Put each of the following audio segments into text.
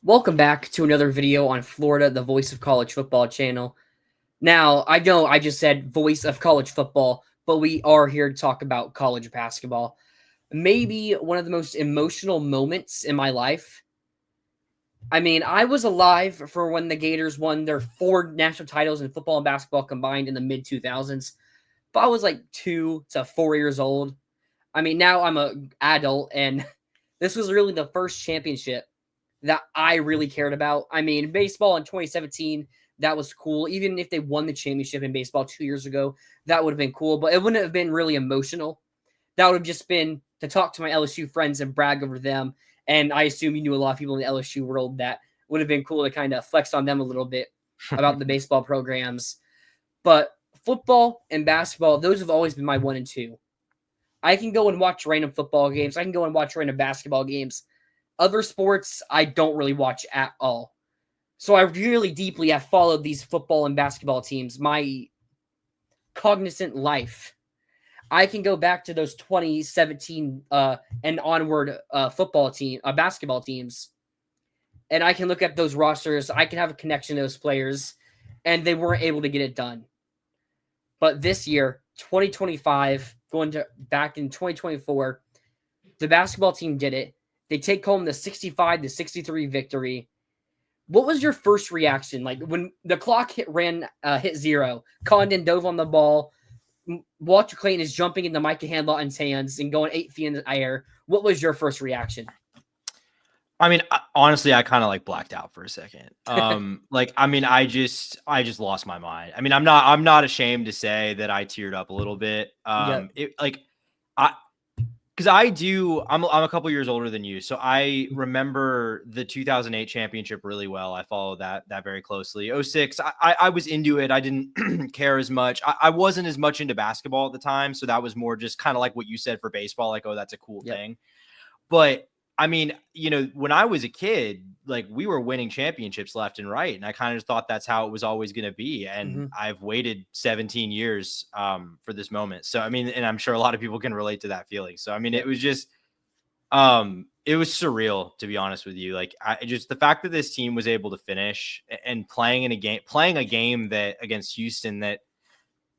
Welcome back to another video on Florida, the Voice of College Football channel. Now, I know I just said Voice of College Football, but we are here to talk about college basketball. Maybe one of the most emotional moments in my life. I mean, I was alive for when the Gators won their 4 national titles in football and basketball combined in the mid 2000s, but I was like 2 to 4 years old. I mean, now I'm an adult, and this was really the first championship that I really cared about. I mean, baseball in 2017, that was cool. Even if they won the championship in baseball 2 years ago, that would have been cool, but it wouldn't have been really emotional. That would have just been to talk to my LSU friends and brag over them. And I assume you knew a lot of people in the LSU world that would have been cool to kind of flex on them a little bit about the baseball programs. But football and basketball, those have always been my 1 and 2. I can go and watch random football games. I can go and watch random basketball games. Other sports, I don't really watch at all. So I really deeply have followed these football and basketball teams my cognizant life. I can go back to those 2017 and onward basketball teams, and I can look at those rosters. I can have a connection to those players, and they weren't able to get it done. But this year, 2025, back in 2024, the basketball team did it. They take home the 65-63 victory. What was your first reaction? Like when the clock hit zero, Condon dove on the ball, Walter Clayton is jumping into Micah Handlotten's hands and going 8 feet in the air. What was your first reaction? I mean, honestly, I kind of like blacked out for a second. I just lost my mind. I mean, I'm not ashamed to say that I teared up a little bit. I'm a couple years older than you, so I remember the 2008 championship really well. I followed that very closely. 06, I was into it. I didn't care as much. I wasn't as much into basketball at the time, so that was more just kind of like what you said for baseball, like, oh, that's a cool thing. But I mean, when I was a kid, like we were winning championships left and right. And I kind of just thought that's how it was always going to be. And I've waited 17 years for this moment. So, I mean, and I'm sure a lot of people can relate to that feeling. So, I mean, it was just, it was surreal, to be honest with you. Like just the fact that this team was able to finish and playing a game that against Houston that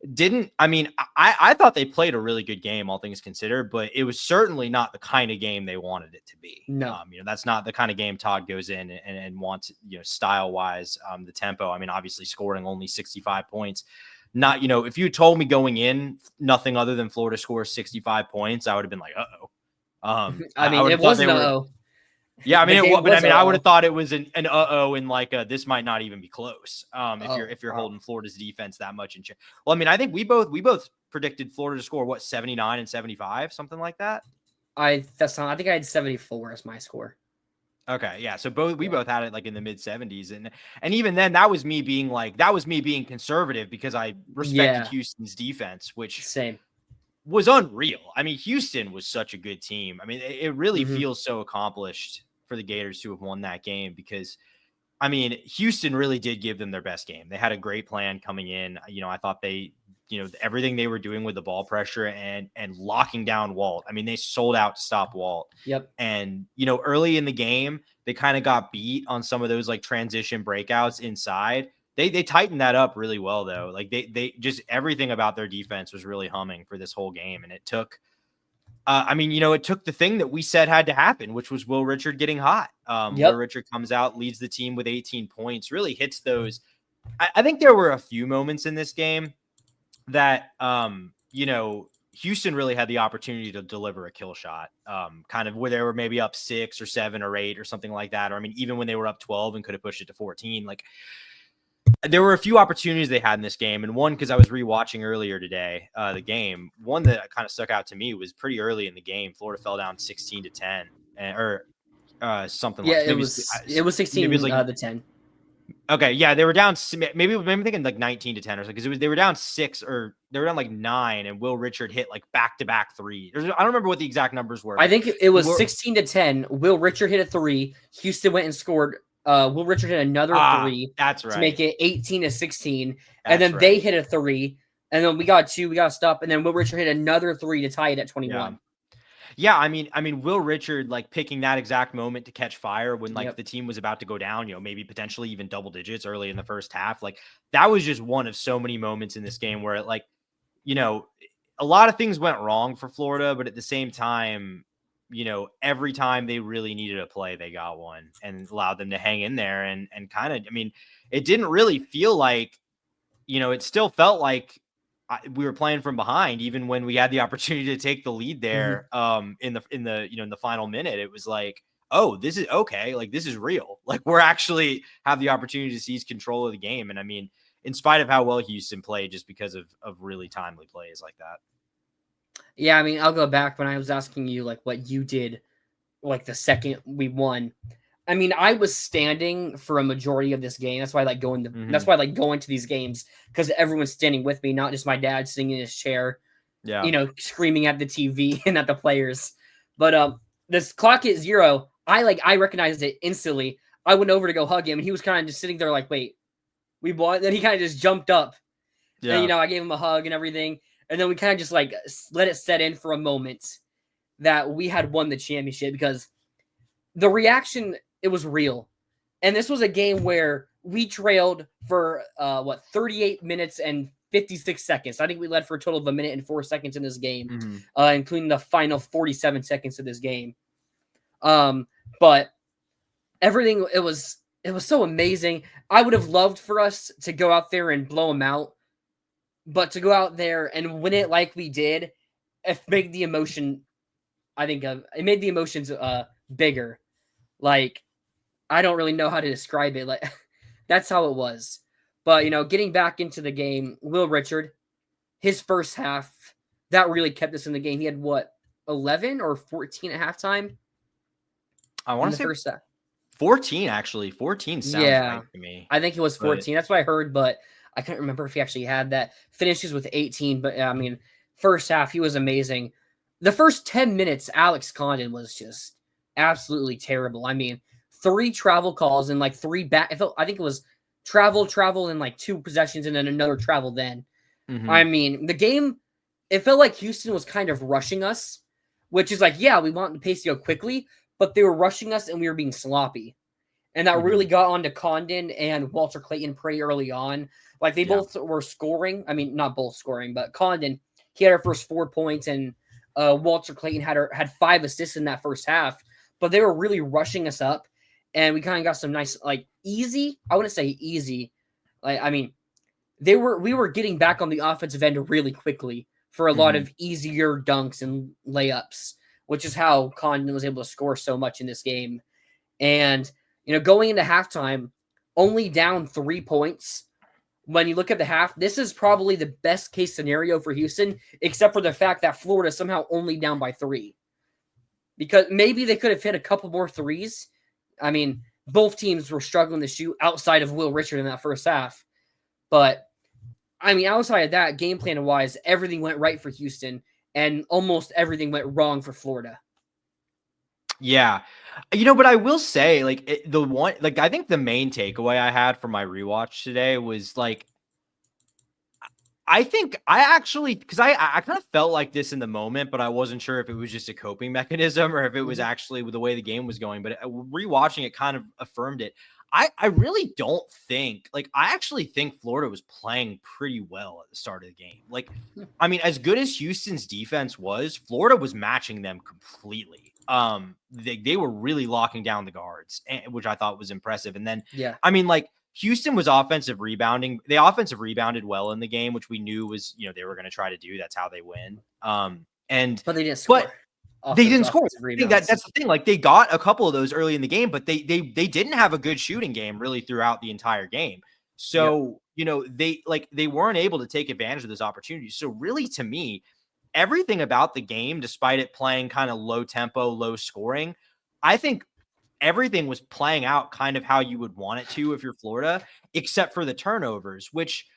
I thought they played a really good game, all things considered, but it was certainly not the kind of game they wanted it to be. No, that's not the kind of game Todd goes in and wants, style wise, the tempo. I mean, obviously scoring only 65 points. Not, if you told me going in nothing other than Florida scores 65 points, I would have been like, it wasn't uh-oh. Yeah, I mean, I would have thought it was an uh-oh and like this might not even be close. If you're holding Florida's defense that much in check. Well, I mean, I think we both predicted Florida to score 79 and 75, something like that. I think I had 74 as my score. Okay, yeah. So we both had it like in the mid 70s, and even then that was me being conservative because I respected Houston's defense, which was unreal. I mean, Houston was such a good team. I mean, it really feels so accomplished for the Gators to have won that game because, I mean, Houston really did give them their best game. They had a great plan coming in. I thought they, everything they were doing with the ball pressure and locking down Walt. I mean, they sold out to stop Walt. Yep. And, early in the game, they kind of got beat on some of those like transition breakouts inside. They tightened that up really well, though. Like they just everything about their defense was really humming for this whole game. And it took, it took the thing that we said had to happen, which was Will Richard getting hot. Will Richard comes out, leads the team with 18 points, really hits those. I think there were a few moments in this game that, Houston really had the opportunity to deliver a kill shot, kind of where they were maybe up 6 or 7 or 8 or something like that. Or, I mean, even when they were up 12 and could have pushed it to 14, like, there were a few opportunities they had in this game, and one, because I was rewatching earlier today, the game, one that kind of stuck out to me was pretty early in the game. Florida fell down 16-10, or something. Yeah, like it was 16 to 10. Okay, yeah, they were down. Maybe I'm thinking like 19-10 or something, because they were down 6 or they were down like 9, and Will Richard hit like back-to-back 3. I don't remember what the exact numbers were. I think it was 16-10. Will Richard hit a 3. Houston went and scored. Will Richard hit another 3. That's right. To make it 18-16, and then they hit a 3, and then we got 2. We got a stop, and then Will Richard hit another 3 to tie it at 21. Yeah, I mean, Will Richard like picking that exact moment to catch fire when like Yep. the team was about to go down, maybe potentially even double digits early in the first half. Like that was just one of so many moments in this game where it like, you know, a lot of things went wrong for Florida, but at the same time, every time they really needed a play, they got one and allowed them to hang in there and kind of, I mean, it didn't really feel like, it still felt like we were playing from behind, even when we had the opportunity to take the lead Mhm. there. In the final minute, it was like, oh, this is okay. Like this is real. Like we're actually have the opportunity to seize control of the game. And I mean, in spite of how well Houston played, just because of really timely plays like that. Yeah, I mean, I'll go back when I was asking you like what you did like the second we won. I mean, I was standing for a majority of this game. That's why I like going to Hmm. that's why I like going to these games because everyone's standing with me, not just my dad sitting in his chair, Yeah. screaming at the TV and at the players. But this clock at 0, I recognized it instantly. I went over to go hug him, and he was kind of just sitting there like, "Wait, we won." Then he kind of just jumped up, and Yeah. I gave him a hug and everything, and then we kind of just like let it set in for a moment that we had won the championship because the reaction, it was real. And this was a game where we trailed for 38 minutes and 56 seconds. I think we led for a total of a minute and 4 seconds in this game, Hmm. including the final 47 seconds of this game. Um, but everything, it was so amazing. I would have loved for us to go out there and blow them out, but to go out there and win it like we did, it made the emotion. I think it made the emotions bigger. Like, I don't really know how to describe it. Like, that's how it was. But getting back into the game, Will Richard, his first half, that really kept us in the game. He had what, 11 or 14 at halftime I in want the to say first half. 14, actually. 14 sounds Yeah, right to me. I think it was But 14. That's what I heard, but I couldn't remember if he actually had that. Finishes with 18, but I mean, first half he was amazing. The first 10 minutes, Alex Condon was just absolutely terrible. I mean, 3 travel calls and like 3 back. I think it was travel, and like 2 possessions, and then another travel. Then I mhm. mean, the game. It felt like Houston was kind of rushing us, which is like, yeah, we want the pace to go quickly, but they were rushing us and we were being sloppy, and that really Mhm. got onto Condon and Walter Clayton pretty early on. Like they Yeah. both were scoring. I mean, not both scoring, but Condon, he had our first 4 points, and Walter Clayton had 5 assists in that first half. But they were really rushing us up, and we kind of got some nice like easy. I wouldn't say easy. Like I mean, we were getting back on the offensive end really quickly for a lot Mhm. of easier dunks and layups, which is how Condon was able to score so much in this game. And, going into halftime, only down 3 points. When you look at the half, this is probably the best case scenario for Houston, except for the fact that Florida somehow only down by 3. Because maybe they could have hit a couple more threes. I mean, both teams were struggling to shoot outside of Will Richard in that first half. But, I mean, outside of that, game plan wise, everything went right for Houston, and almost everything went wrong for Florida. Yeah. But I will say, like, the one, like, I think the main takeaway I had from my rewatch today was like, I think I actually, because I kind of felt like this in the moment, but I wasn't sure if it was just a coping mechanism or if it was Mhm. actually the way the game was going. But rewatching it kind of affirmed it. I really don't think, like, I actually think Florida was playing pretty well at the start of the game. Like, I mean, as good as Houston's defense was, Florida was matching them completely. They were really locking down the guards, which I thought was impressive. And then, Yeah. I mean, like, Houston was offensive rebounding. They offensive rebounded well in the game, which we knew was, they were going to try to do. That's how they win. And But they didn't but score they off those didn't score. offensive I think that rebounds. that's the thing. Like they got a couple of those early in the game, but they didn't have a good shooting game really throughout the entire game. Yep. So, they weren't able to take advantage of those opportunities. So really to me, everything about the game, despite it playing kind of low tempo, low scoring, I think everything was playing out kind of how you would want it to if you're Florida, except for the turnovers, which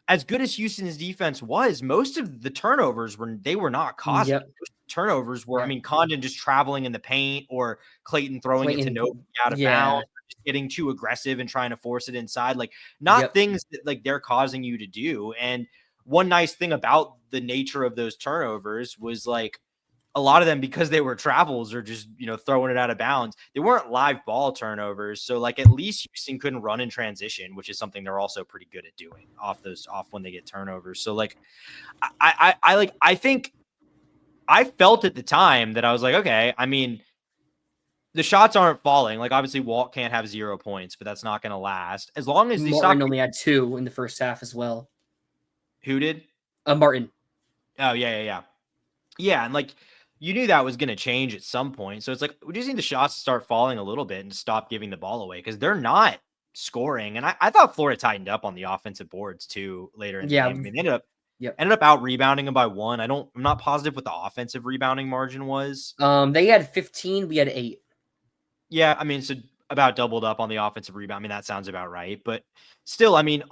as good as Houston's defense was, most of the turnovers were not causing it. Yep. Most turnovers were, I Yep. mean, Condon just traveling in the paint or Clayton throwing it to Clayton. nobody out of bounds, Yeah. or just getting too aggressive and trying to force it inside. Like not Yep. things that like they're causing you to do. And one nice thing about the nature of those turnovers was like a lot of them, because they were travels or just, throwing it out of bounds, they weren't live ball turnovers. So like at least Houston couldn't run in transition, which is something they're also pretty good at doing off when they get turnovers. So like I think I felt at the time that I was like, okay, I mean, the shots aren't falling. Like obviously Walt can't have 0 points, but that's not going to last as long as they Martin stop. only had 2 in the first half as well. Who did? Martin. Oh yeah. And like, you knew that was going to change at some point. So it's like, we just need the shots to start falling a little bit and stop giving the ball away, because they're not scoring. And I thought Florida tightened up on the offensive boards too later in the game. I mean, they ended up out rebounding them by 1. I'm not positive what the offensive rebounding margin was. They had 15, we had 8. Yeah, I mean, so about doubled up on the offensive rebound. I mean, that sounds about right. But still, I mean,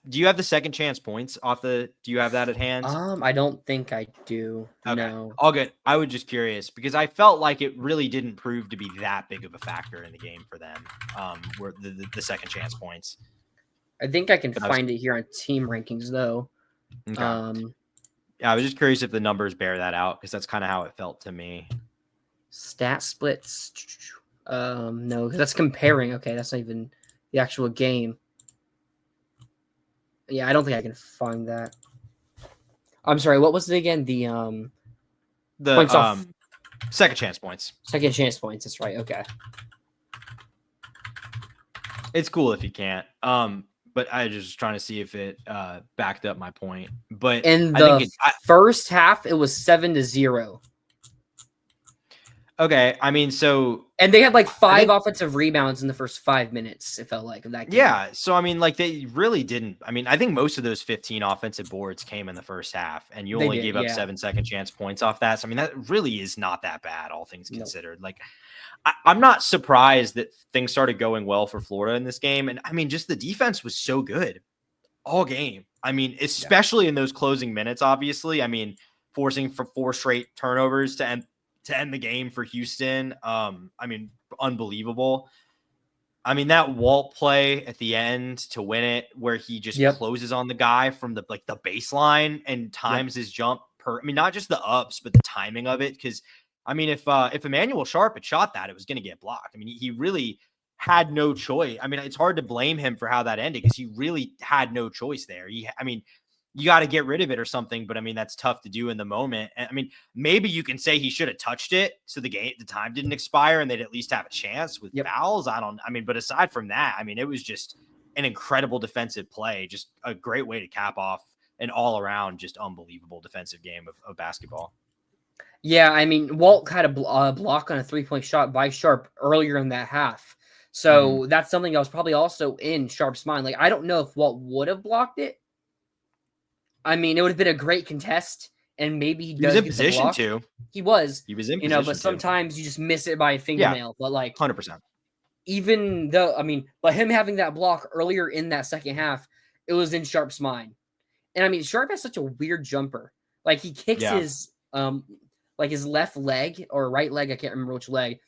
do you have the second chance points do you have that at hand? I don't think I do. Okay. No. All good. I was just curious because I felt like it really didn't prove to be that big of a factor in the game for them. Were the second chance points. I think I can find it here on team rankings though. Okay. Yeah, I was just curious if the numbers bear that out, because that's kind of how it felt to me. Stat splits. No, because that's comparing. Okay, that's not even the actual game. Yeah, I don't think I can find that. I'm sorry, what was it again? The points off. Second chance points. Second chance points, that's right. Okay. It's cool if you can't. But I was just trying to see if it backed up my point. But in the first half, it was 7-0. Okay, I mean, and they had like 5 offensive rebounds in the first 5 minutes. It felt like of that game. Yeah, so I mean, like they really didn't. I mean, I think most of those 15 offensive boards came in the first half, and you only gave up 7 second chance points off that. So I mean, that really is not that bad, all things considered. Like, I'm not surprised that things started going well for Florida in this game, and I mean, just the defense was so good all game. I mean, especially in those closing minutes. Obviously, I mean, forcing for 4 straight turnovers to end the game for Houston. I mean, unbelievable. I mean, that Walt play at the end to win it, where he just closes on the guy from the baseline and times his jump I mean, not just the ups, but the timing of it. Because I mean, if Emmanuel Sharp had shot that, it was going to get blocked. I mean, he really had no choice. I mean, it's hard to blame him for how that ended, because he really had no choice there. I mean, you got to get rid of it or something, but I mean, that's tough to do in the moment. And I mean, maybe you can say he should have touched it so the time didn't expire and they'd at least have a chance with fouls. But aside from that, I mean, it was just an incredible defensive play, just a great way to cap off an all around, just unbelievable defensive game of basketball. Yeah. I mean, Walt had a block on a 3-point shot by Sharp earlier in that half. So that's something that was probably also in Sharp's mind. Like, I don't know if Walt would have blocked it. I mean, it would have been a great contest, and maybe he was in position to. He was in position, but sometimes you just miss it by a fingernail. But like 100%. Even though, I mean, but him having that block earlier in that second half, it was in Sharp's mind. And I mean, Sharp has such a weird jumper. Like he kicks his his left leg or right leg, I can't remember which leg.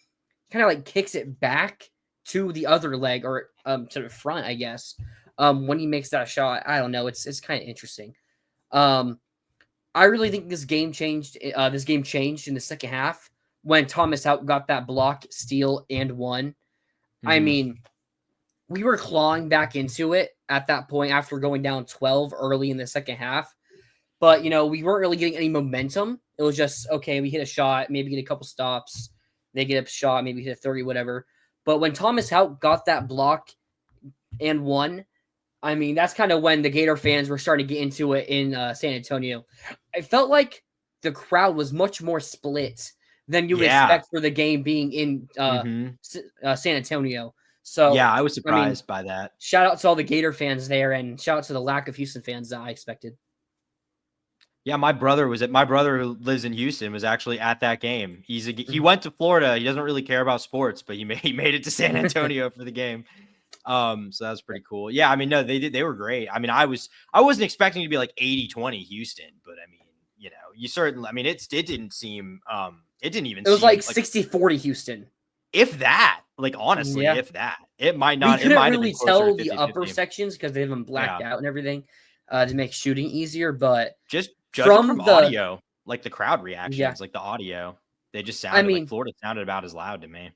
Kind of like kicks it back to the other leg, or to the front, I guess. When he makes that shot, I don't know. It's kind of interesting. I really think this game changed. This game changed in the second half when Thomas Houck got that block, steal, and won. I mean, we were clawing back into it at that point after going down 12 early in the second half. But, we weren't really getting any momentum. It was just, okay, we hit a shot, maybe get a couple stops. They get a shot, maybe hit a 30, whatever. But when Thomas Houck got that block and won, I mean, that's kind of when the Gator fans were starting to get into it in San Antonio. I felt like the crowd was much more split than you would expect for the game being in San Antonio. So yeah, I was surprised by that. Shout out to all the Gator fans there, and shout out to the lack of Houston fans that I expected. Yeah, my brother who lives in Houston was actually at that game. He went to Florida. He doesn't really care about sports, but he made it to San Antonio for the game. So that was pretty cool. Yeah, I mean, no, they were great. I mean, I wasn't expecting it to be like 80-20 Houston, but I mean, you certainly, I mean, it didn't seem it didn't even, it was like 60-40 Houston. If that, like, honestly, if that, it might not, we couldn't really tell the upper sections because they have them blacked out and everything to make shooting easier, but just from the audio. like the crowd Yeah. reactions, like the audio. They just I sounded like mean, Florida sounded about as loud to me.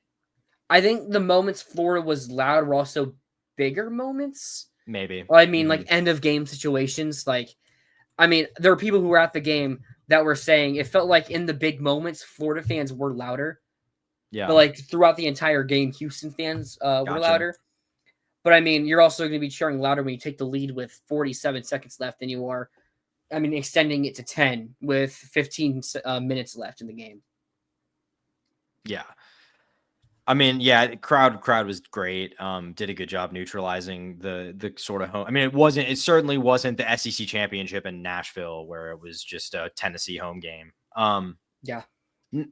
I think the moments Florida was loud were also bigger moments. Maybe. I mean, like Hmm. end of game situations. Like, I mean, there were people who were at the game that were saying it felt like in the big moments, Florida fans were louder, but Yeah. like throughout the entire game, Houston fans were Gotcha. louder. But I mean, you're also going to be cheering louder when you take the lead with 47 seconds left than you are. I mean, extending it to 10 with 15 minutes left in the game. Yeah. I mean, yeah, crowd was great. Did a good job neutralizing the sort of home. I mean, it certainly wasn't the SEC championship in Nashville where it was just a Tennessee home game. Yeah. No,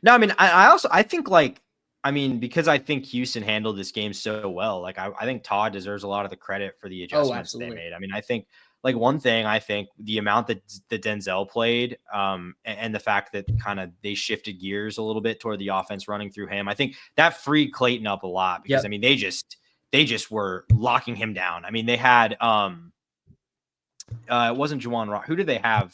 I mean, I think like, I mean, because I think Houston handled this game so well, like I think Todd deserves a lot of the credit for the Oh, adjustments they absolutely. made. I mean, I think like one thing, I think the amount that Denzel played, and the fact that kind of they shifted gears a little bit toward the offense running through him, I think that freed Clayton up a lot because I Yep. mean they just were locking him down. I mean, they had it wasn't Juwan Rock. Who did they have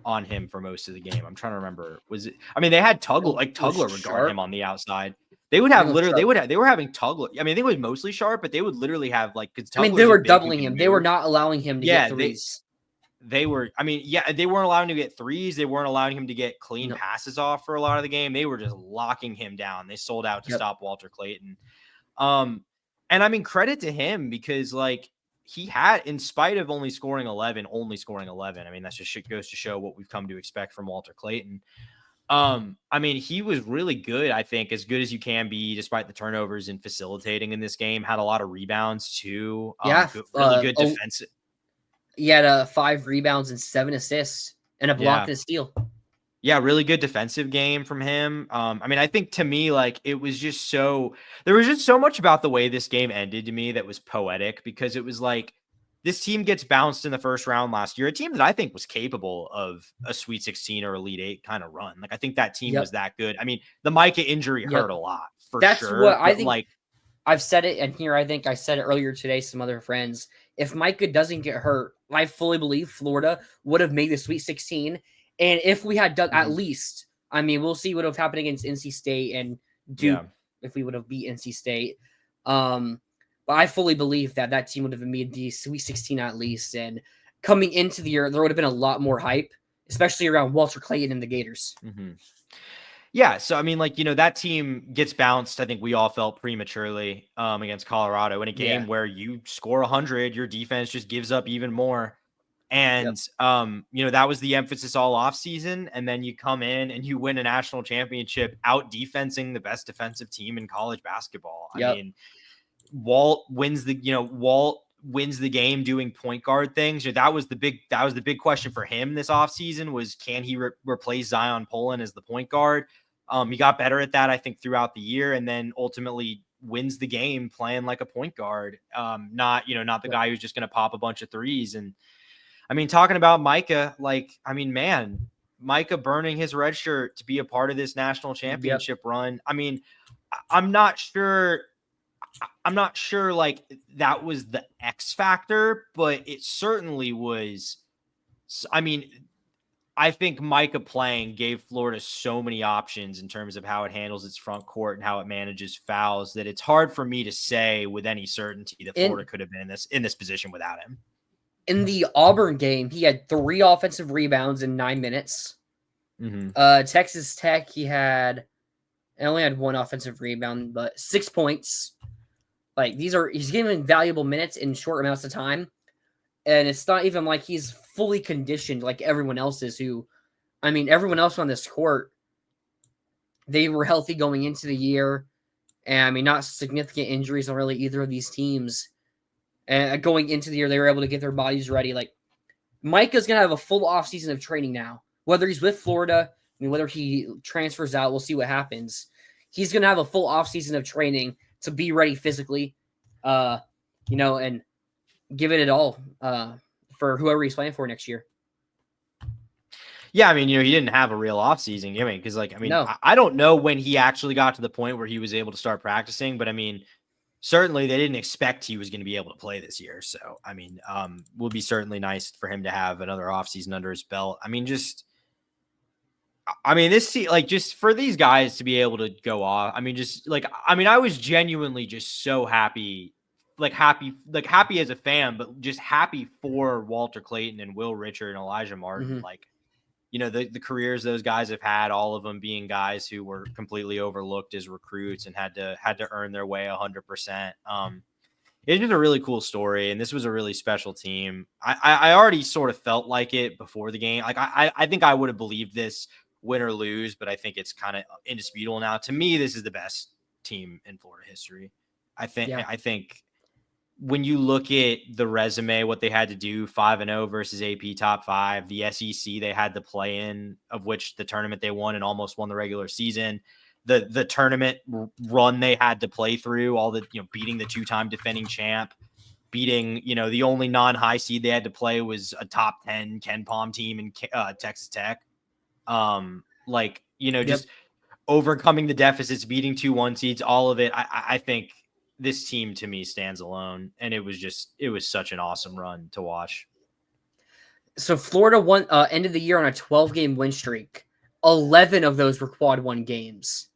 on him for most of the game? I'm trying to remember. Was it? I mean, they had Tugler. Like It was Tugler would guard him sharp. on the outside. They would I think have it was literally. sharp. They were having Tugler. I mean, I think it was mostly Sharp, but they would literally have like because I mean, they Tugler's a were big who doubling can him. They were move. not allowing him to get Yeah, threes. they were. I mean, yeah, they weren't allowing him to get threes. They weren't allowing him to get clean No. passes off for a lot of the game. They were just locking him down. They sold out to Yep. stop Walter Clayton. Um, and I mean, credit to him because like he had, in spite of only scoring 11. I mean, that's just goes to show what we've come to expect from Walter Clayton. I mean, he was really good, I think, as good as you can be, despite the turnovers and facilitating in this game. Had a lot of rebounds too. Yeah. Really good defensive. He had 5 rebounds and 7 assists and a block Yeah. and a steal. Yeah, really good defensive game from him. I mean, I think to me, like it was just there was just so much about the way this game ended to me that was poetic because it was like this team gets bounced in the first round last year, a team that I think was capable of a Sweet 16 or Elite Eight kind of run. Like I think that team was Yep. that good. I mean, the Micah injury hurt Yep. a lot for That's what sure, I but think. like, I've said it, and here I think I said it earlier today. Some other friends. If Micah doesn't get hurt, I fully believe Florida would have made the Sweet 16. And if we had done at mhm, least, I mean, we'll see what would have happened against NC State and Duke yeah. if we would have beat NC State. Um, but I fully believe that that team would have made the Sweet 16 at least. And coming into the year, there would have been a lot more hype, especially around Walter Clayton and the Gators. Hmm. Yeah, so I mean, like that team gets bounced. I think we all felt prematurely against Colorado in a game Yeah. where you score 100, your defense just gives up even more, Yep. and that was the emphasis all off season. And then you come in and you win a national championship out defensing the best defensive team in college basketball. I Yep. mean, Walt wins the game doing point guard things. That was the big question for him this offseason was can he replace Zion Poland as the point guard? He got better at that, I think, throughout the year, and then ultimately wins the game playing like a point guard. Not the Yep. guy who's just going to pop a bunch of threes. And I mean, talking about Micah, like, I mean, man, Micah burning his red shirt to be a part of this national Yep. championship run. I mean, I'm not sure. I'm not sure like that was the X factor, but it certainly was. I mean, I think Micah playing gave Florida so many options in terms of how it handles its front court and how it manages fouls that it's hard for me to say with any certainty that Florida In could have been in this position without him. in the Auburn game, he had 3 offensive rebounds in 9 minutes. Mm-hmm. Texas Tech, he only had 1 offensive rebound, but 6 points. Like he's giving valuable minutes in short amounts of time, and it's not even like he's fully conditioned like everyone else is. I mean, everyone else on this court, they were healthy going into the year, and I mean, not significant injuries on really either of these teams. And going into the year, they were able to get their bodies ready. Like Micah's gonna have a full offseason of training now. Whether he's with Florida, I mean, whether he transfers out, we'll see what happens. He's gonna have a full offseason of training to be ready physically, and give it all for whoever he's playing for next year. Yeah, I mean, he didn't have a real offseason. I mean, because No. I don't know when he actually got to the point where he was able to start practicing, but I mean, certainly they didn't expect he was going to be able to play this year. So, I mean, will be certainly nice for him to have another offseason under his belt. I mean, just I mean, this like just for these guys to be able to go off. I mean, just like I was genuinely just so happy, happy as a fan, but just happy for Walter Clayton and Will Richard and Elijah Martin. Mm-hmm. Like, the careers those guys have had, all of them being guys who were completely overlooked as recruits and had to earn their way 100%. It's just a really cool story, and this was a really special team. I already sort of felt like it before the game. Like I think I would have believed this win or lose, but I think it's kind of indisputable now. To me, this is the best team in Florida history. I think when you look at the resume, what they had to do, 5-0 versus AP top 5, the SEC they had to play in, of which the tournament they won and almost won the regular season, the tournament run they had to play through, all the, beating the 2-time defending champ, beating, the only non-high seed they had to play was a top 10 Ken Palm team in Texas Tech. Just overcoming the deficits, beating 2-1 seeds, all of it. I think this team to me stands alone, and it was such an awesome run to watch. So Florida ended the year on a 12-game win streak. 11 of those were quad 1 games.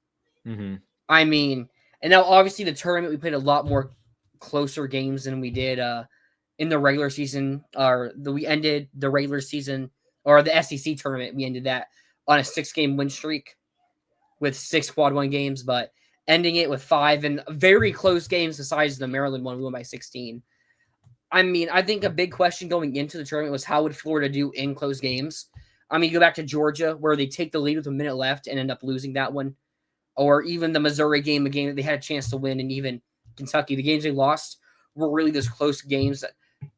Mm-hmm. I mean, and now obviously the tournament, we played a lot more closer games than we did in the regular season. We ended the regular season, or the SEC tournament, we ended that on a 6-game win streak with 6 quad 1 games, but ending it with 5 and very close games besides the Maryland one. We won by 16. I mean, I think a big question going into the tournament was how would Florida do in close games? I mean, you go back to Georgia where they take the lead with a minute left and end up losing that one. Or even the Missouri game, a game that they had a chance to win, and even Kentucky. The games they lost were really those close games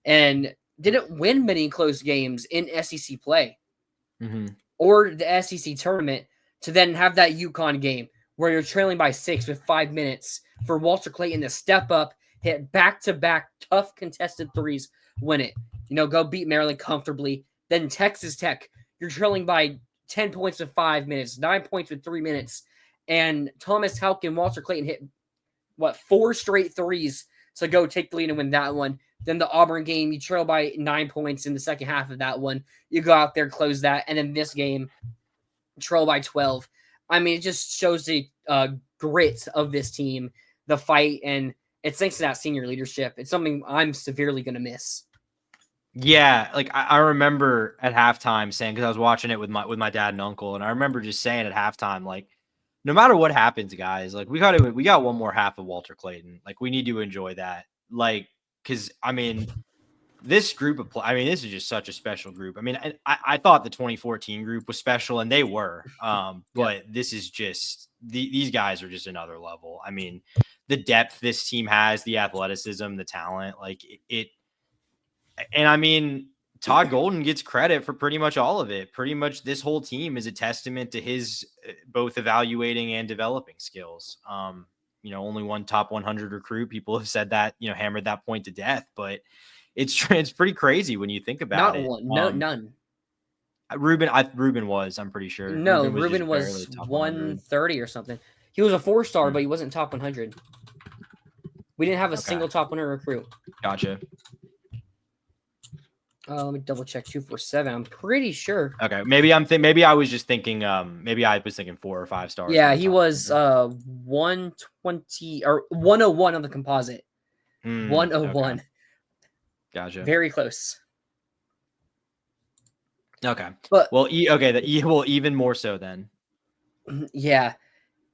and didn't win many close games in SEC play or the SEC tournament to then have that UConn game where you're trailing by 6 with 5 minutes for Walter Clayton to step up, hit back-to-back tough contested threes, win it. Go beat Maryland comfortably. Then Texas Tech, you're trailing by 10 points with 5 minutes, 9 points with 3 minutes. And Thomas Houck and Walter Clayton hit, 4 straight threes to go take the lead and win that one. Then the Auburn game, you trail by 9 points in the second half of that one. You go out there, close that. And then this game, trail by 12. I mean, it just shows the grit of this team, the fight, and it's thanks to that senior leadership. It's something I'm severely going to miss. Yeah, like I remember at halftime saying, because I was watching it with my dad and uncle, and I remember just saying at halftime, like, no matter what happens, guys, like we got one more half of Walter Clayton. Like we need to enjoy that. Like, because I mean, this group of this is just such a special group. I mean, I thought the 2014 group was special, and they were. But this is just these guys are just another level. I mean, the depth this team has, the athleticism, the talent, like it. And I mean, Todd Golden gets credit for pretty much all of it. Pretty much this whole team is a testament to his both evaluating and developing skills. Only one top 100 recruit. People have said that, hammered that point to death, but it's pretty crazy when you think about it. None. Ruben was, I'm pretty sure. No, Ruben was 130 or something. He was a 4-star, but he wasn't top 100. We didn't have a single top 100 recruit. Gotcha. Let me double check 247. I'm pretty sure. Okay, maybe maybe I was just thinking. Maybe I was thinking 4 or 5 stars. Yeah, he was 120 or 101 on the composite. 101. Okay. Gotcha. Very close. Okay. But even more so then. Yeah,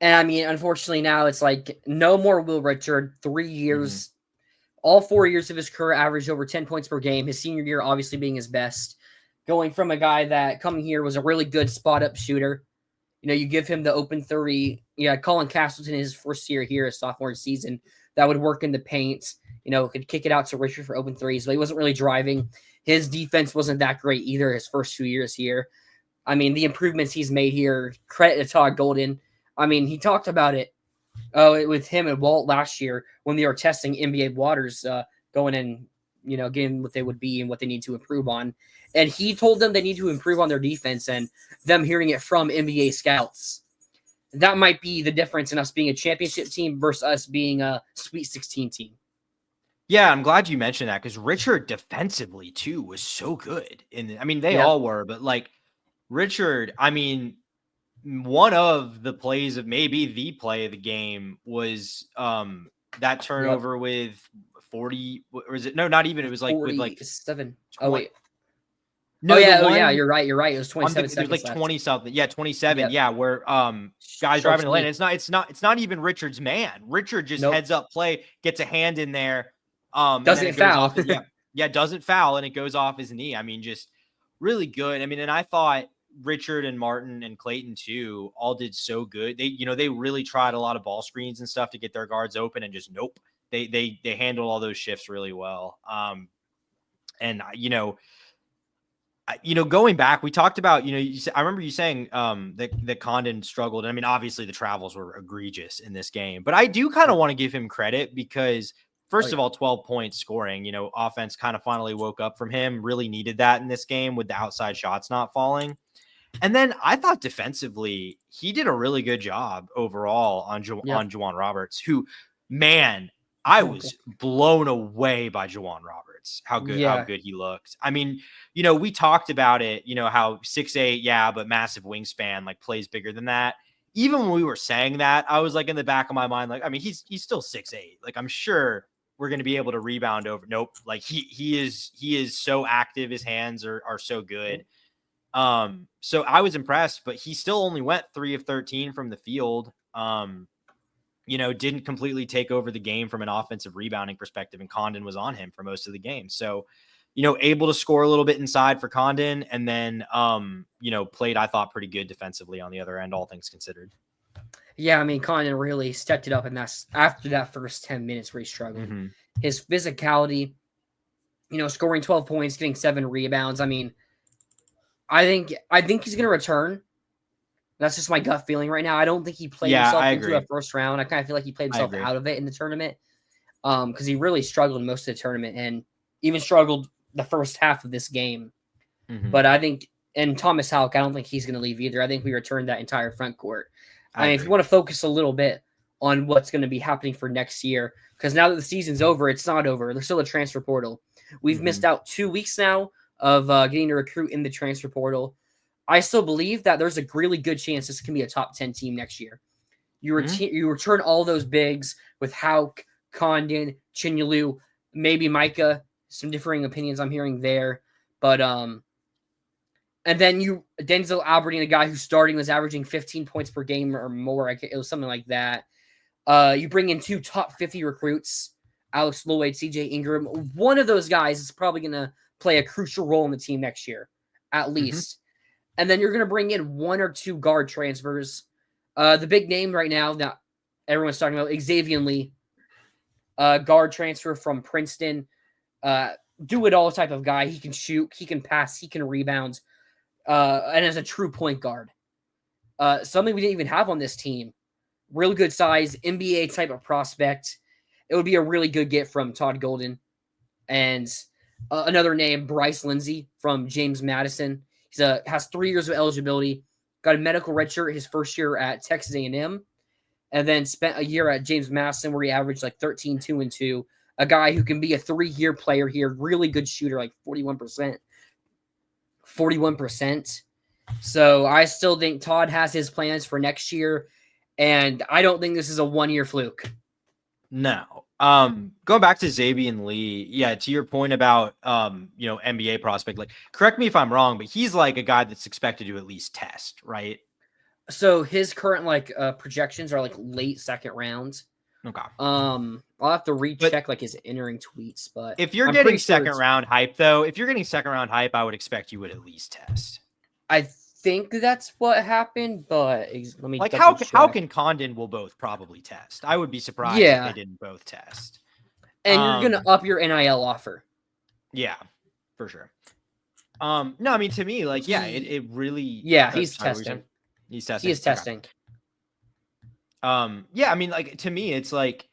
and I mean, unfortunately, now it's like no more Will Richard. 3 years. All 4 years of his career averaged over 10 points per game. His senior year obviously being his best. Going from a guy that coming here was a really good spot-up shooter. You give him the open 3. Yeah, Colin Castleton in his first year here, his sophomore season, that would work in the paint. Could kick it out to Richard for open 3s, but he wasn't really driving. His defense wasn't that great either his first 2 years here. I mean, the improvements he's made here, credit to Todd Golden. I mean, he talked about it. With him and Walt last year when they were testing NBA waters, going and getting what they would be and what they need to improve on, and he told them they need to improve on their defense, and them hearing it from NBA scouts, that might be the difference in us being a championship team versus us being a Sweet 16 team. Yeah, I'm glad you mentioned that because Richard defensively too was so good. They all were, but like Richard, I mean, one of the plays of maybe the play of the game was that Yep. turnover with 40, or is it? No, not even. It was like with like 47. Oh 20. wait. Oh No, the yeah. Oh yeah. one You're right. You're right. It was on the, 27 there's like seconds left. 20 something. Yeah, 27. Yep. Yeah, where guys Sharks driving the lane. knee. It's not even Richard's man. Richard just Nope. heads up play, gets a hand in there, and then Doesn't it goes foul. off. Yeah, doesn't foul, and it goes off his knee. I mean, just really good. I mean, and I thought Richard and Martin and Clayton too all did so good. They really tried a lot of ball screens and stuff to get their guards open, and just nope. They handled all those shifts really well. And going back, we talked about, I remember you saying that Condon struggled. I mean, obviously the travels were egregious in this game, but I do kind of want to give him credit because first of all, 12 points scoring, offense kind of finally woke up from him, really needed that in this game with the outside shots not falling. And then I thought defensively, he did a really good job overall on Juwan Roberts, who, man, I was blown away by Juwan Roberts, how good he looked. I mean, we talked about it, how 6'8", yeah, but massive wingspan, like plays bigger than that. Even when we were saying that, I was like in the back of my mind, like, I mean, he's still 6'8". Like, I'm sure we're going to be able to rebound over. Nope. Like he is so active. His hands are so good. So I was impressed, but he still only went 3 of 13 from the field. Didn't completely take over the game from an offensive rebounding perspective, and Condon was on him for most of the game. So, able to score a little bit inside for Condon, and then, played, I thought, pretty good defensively on the other end, all things considered. Yeah, I mean, Condon really stepped it up, and that's after that first 10 minutes where he struggled. Mm-hmm. His physicality, scoring 12 points, getting 7 rebounds. I mean, I think he's going to return. That's just my gut feeling right now. I don't think he played himself into a first round. I kind of feel like he played himself out of it in the tournament because he really struggled most of the tournament and even struggled the first half of this game. Mm-hmm. But I think, and Thomas Houck, I don't think he's going to leave either. I think we returned that entire front court. I mean, if you want to focus a little bit on what's going to be happening for next year, because now that the season's over, it's not over. There's still a transfer portal. We've missed out 2 weeks now of getting to recruit in the transfer portal. I still believe that there's a really good chance this can be a top 10 team next year. You return all those bigs with Houck, Condon, Chinyalu, maybe Micah. Some differing opinions I'm hearing there. But and then Denzel Albertine, a guy who's starting, was averaging 15 points per game or more. It was something like that. You bring in 2 top 50 recruits, Alex Lloyd, CJ Ingram. One of those guys is probably going to play a crucial role in the team next year, at least. And then you're going to bring in 1 or 2 guard transfers. The big name right now that everyone's talking about, Xavier Lee, guard transfer from Princeton. Do-it-all type of guy. He can shoot, he can pass, he can rebound, and as a true point guard. Something we didn't even have on this team. Real good size, NBA type of prospect. It would be a really good get from Todd Golden. And another name, Bryce Lindsey from James Madison. He has 3 years of eligibility. Got a medical redshirt his first year at Texas A&M. And then spent a year at James Madison where he averaged like 13, 2, and 2. A guy who can be a 3-year player here. Really good shooter, like 41%. 41%. So I still think Todd has his plans for next year. And I don't think this is a 1-year fluke. No. Going back to Xavier Lee, yeah, to your point about NBA prospect, like, correct me if I'm wrong, but he's like a guy that's expected to at least test, right? So his current projections are like late second round. Okay. I'll have to recheck his entering tweets, but if you're getting second round hype, though, I would expect you would at least test. I think that's what happened, but let me how can Condon will both probably test. I would be surprised if they didn't both test. And you're gonna up your NIL offer. Yeah, for sure. No, I mean, to me, it really. Yeah, he's testing. He's testing. He is testing. Yeah, I mean, to me, it's like,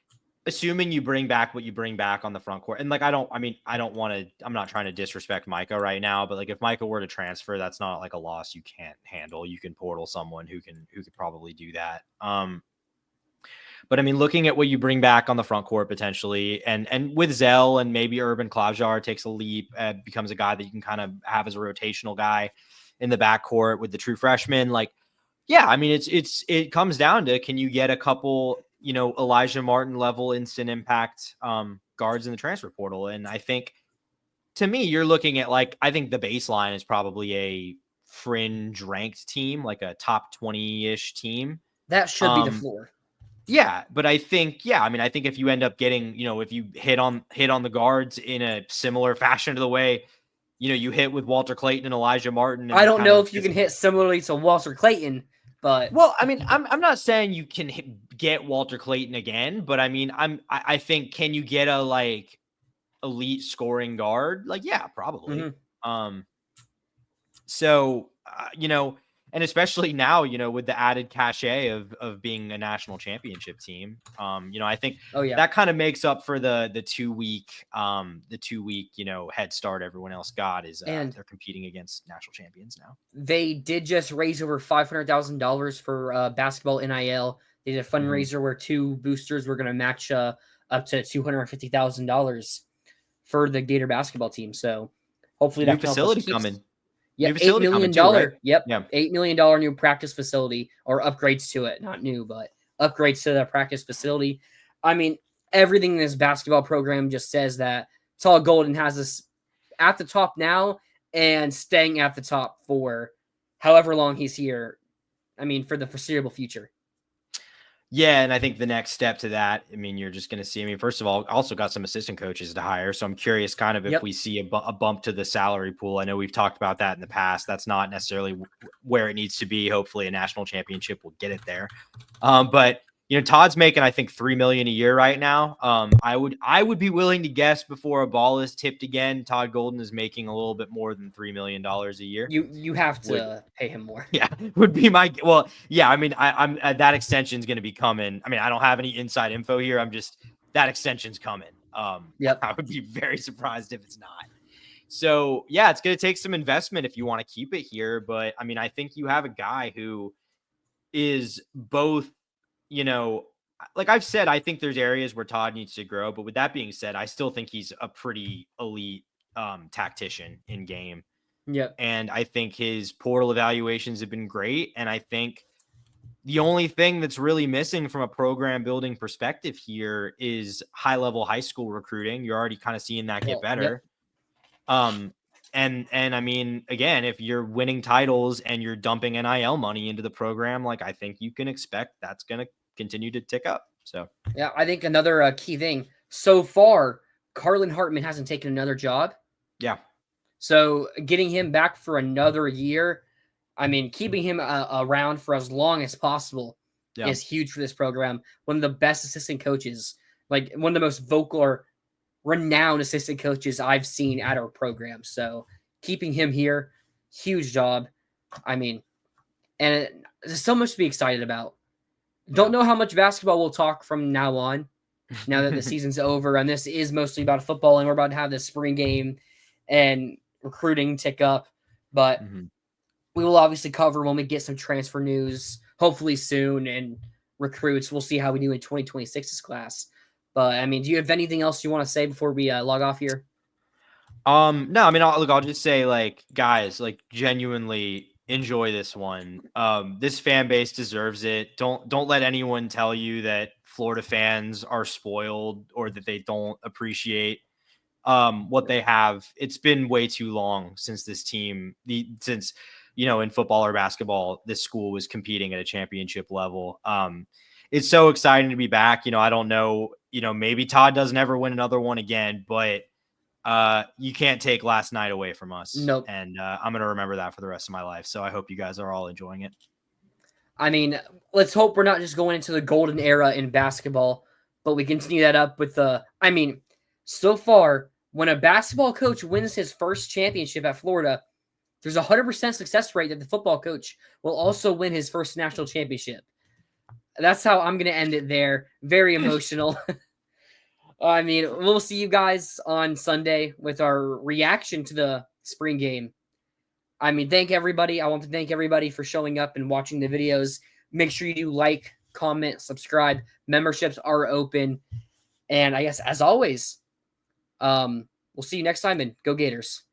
assuming you bring back what you bring back on the front court. And I'm not trying to disrespect Micah right now, but if Micah were to transfer, that's not like a loss you can't handle. You can portal someone who could probably do that. But I mean, looking at what you bring back on the front court potentially, and with Zell and maybe Urban Klavjar takes a leap, becomes a guy that you can kind of have as a rotational guy in the backcourt with the true freshman. Yeah, I mean, it comes down to, can you get a couple, Elijah Martin level instant impact guards in the transfer portal? And I think, to me, you're looking at, like, I think the baseline is probably a fringe ranked team, like a top 20-ish team. That should be the floor. Yeah, but I think, I think if you end up getting, if you hit on the guards in a similar fashion to the way, you hit with Walter Clayton and Elijah Martin, and I don't kind know of if you can hit similarly to Walter Clayton, but well, I mean, I'm not saying you can get Walter Clayton again, but I mean, I think, can you get a, like, elite scoring guard? Like, yeah, probably. Um, so and especially now, with the added cachet of being a national championship team, I think oh yeah, that kind of makes up for the 2 week head start everyone else got, is and they're competing against national champions now. they did just raise over $500,000 for basketball NIL. They did a fundraiser where 2 boosters were going to match up to $250,000 for the Gator basketball team. So hopefully New that can help us facility keep. coming. Yeah, New $8 facility coming million. too, right? Yep, Yeah. $8 million new practice facility, or upgrades to it. Not new, but upgrades to the practice facility. I mean, everything in this basketball program just says that Tall Golden has us at the top now and staying at the top for however long he's here. I mean, for the foreseeable future. Yeah, and I think the next step to that, I mean, you're just going to see, I mean, first of all, also got some assistant coaches to hire. So I'm curious kind of if Yep. we see a bump to the salary pool. I know we've talked about that in the past. That's not necessarily where it needs to be. Hopefully a national championship will get it there. But Todd's making, I think, $3 million a year right now. I would be willing to guess, before a ball is tipped again, Todd Golden is making a little bit more than $3 million a year. You have to pay him more. Yeah, would be my, well, yeah. I mean, I'm that extension's going to be coming. I mean, I don't have any inside info here. I'm just, that extension's coming. Yep. I would be very surprised if it's not. So yeah, it's going to take some investment if you want to keep it here. But I mean, I think you have a guy who is both, like I've said, I think there's areas where Todd needs to grow. But with that being said, I still think he's a pretty elite tactician in game. Yep. And I think his portal evaluations have been great. And I think the only thing that's really missing from a program building perspective here is high level high school recruiting. You're already kind of seeing that get better. Yep. And I mean, again, if you're winning titles and you're dumping NIL money into the program, like, I think you can expect that's going to continue to tick up. So yeah, I think another key thing so far, Carlin Hartman hasn't taken another job. Yeah. So getting him back for another year, I mean, keeping him around for as long as possible is huge for this program. One of the best assistant coaches, like one of the most vocal or renowned assistant coaches I've seen at our program. So keeping him here, huge job. I mean, and there's so much to be excited about. Don't know how much basketball we'll talk from now on, now that the season's over, and this is mostly about football, and we're about to have this spring game and recruiting tick up. But we will obviously cover when we get some transfer news, hopefully soon, and recruits. We'll see how we do in 2026's class. But I mean, do you have anything else you want to say before we log off here? No, I mean, I'll just say, like, guys, like, genuinely enjoy this one. This fan base deserves it. Don't let anyone tell you that Florida fans are spoiled or that they don't appreciate what they have. It's been way too long since this team, since in football or basketball, this school was competing at a championship level. It's so exciting to be back. I don't know, maybe Todd doesn't ever win another one again, but you can't take last night away from us. Nope. And I'm going to remember that for the rest of my life. So I hope you guys are all enjoying it. I mean, let's hope we're not just going into the golden era in basketball, but we continue that up with so far, when a basketball coach wins his first championship at Florida, there's a 100% success rate that the football coach will also win his first national championship. That's how I'm going to end it there. Very emotional. I mean, we'll see you guys on Sunday with our reaction to the spring game. I mean, thank everybody. I want to thank everybody for showing up and watching the videos. Make sure you do like, comment, subscribe. Memberships are open. And I guess, as always, we'll see you next time, and go Gators.